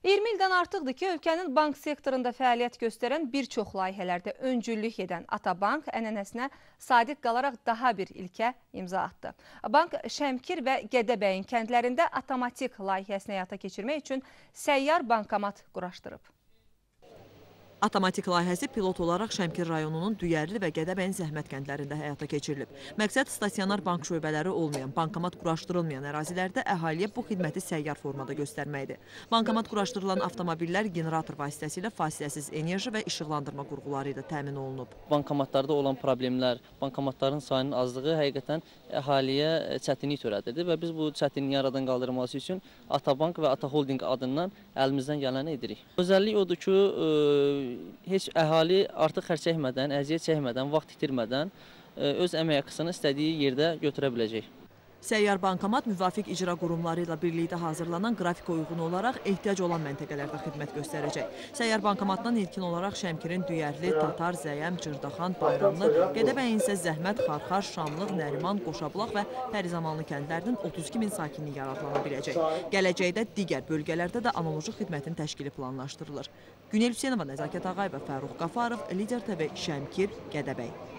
20 ildən artıqdır ki, ölkənin bank sektorunda fəaliyyət göstərən bir çox layihələrdə öncüllük edən Atabank ənənəsinə sadiq qalaraq daha bir ilkə imza atdı. Bank Şəmkir və Gədəbəyin kəndlərində avtomatik layihəsini həyata keçirmək üçün səyyar bankomat quraşdırıb. Avtomatik layihəsi pilot olaraq Şəmkir rayonunun Düyərli və Gədəbəyin zəhmət kəndlərində həyata keçirilib. Məqsəd stasionar bank şöbələri olmayan, bankomat quraşdırılmayan ərazilərdə əhaliyə bu xidməti səyyar formada göstərməkdir. Bankomat quraşdırılan avtomobillər generator vasitəsilə fasiləsiz enerji və işıqlandırma qurğuları ilə təmin olunub. Bankomatlarda olan problemlər, bankomatların sayının azlığı həqiqətən əhaliyə çətinlik törədirdi və biz bu çətinliyi aradan qaldırması üçün Atabank və Ata Holding adından əlimizdən gələni edirik. Özəllik odur ki, heç əhali artıq xərc çəkmədən, əziyyət çəkmədən, vaxt itirmədən öz əmək haqqısını istədiyi yerdə götürə biləcək. Səyyar bankomat müvafiq icra qurumları ilə birlikdə hazırlanan qrafika uyğun olaraq ehtiyac olan məntəqələrdə xidmət göstərəcək. Səyyar bankomatdan ilkin olaraq Şəmkirin Düyərli, Tatar, Zəyəm, Cırdaxan, Bayramlı, Gədəbəyin isə Zəhmət, Xarxar, Şamlıq, Nəriman, Qoşablaq və Pərizamanlı kəndlərinin 32 min sakinliyi yararlana biləcək. Gələcəkdə digər bölgələrdə də analoji xidmətin təşkili planlaşdırılır. Günel Hüseynova, Nəzakət Ağayeva, Fəruq Qafarov, Lider TV, Şəmkir, Gədəbəy.